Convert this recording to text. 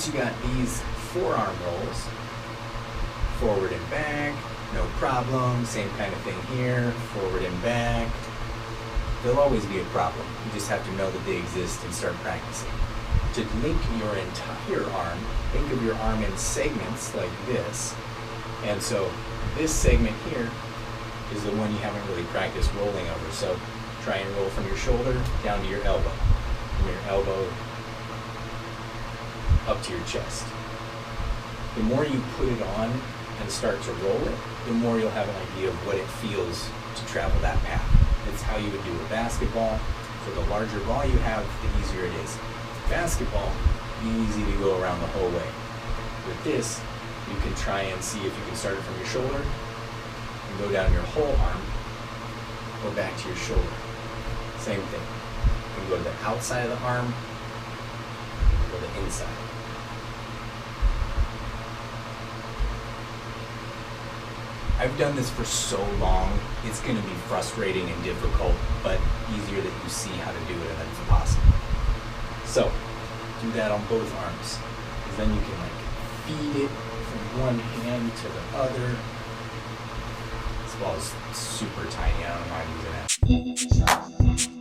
once you got these forearm rolls, forward and back, no problem. Same kind of thing here, forward and back. There'll always be a problem. You just have to know that they exist and start practicing. To link your entire arm, think of your arm in segments like this. And so this segment here is the one you haven't really practiced rolling over. So try and roll from your shoulder down to your elbow. From your elbow up to your chest. The more you put it on and start to roll it, the more you'll have an idea of what it feels to travel that path. It's how you would do a basketball. So the larger ball you have, the easier it is. Basketball, easy to go around the whole way. With this, you can try and see if you can start it from your shoulder and go down your whole arm or back to your shoulder. Same thing. You can go to the outside of the arm or the inside. I've done this for so long, it's going to be frustrating and difficult, but easier that you see how to do it and it's possible. So, do that on both arms, because then you can feed it from one hand to the other. This ball is super tiny, I don't know how I'm using it.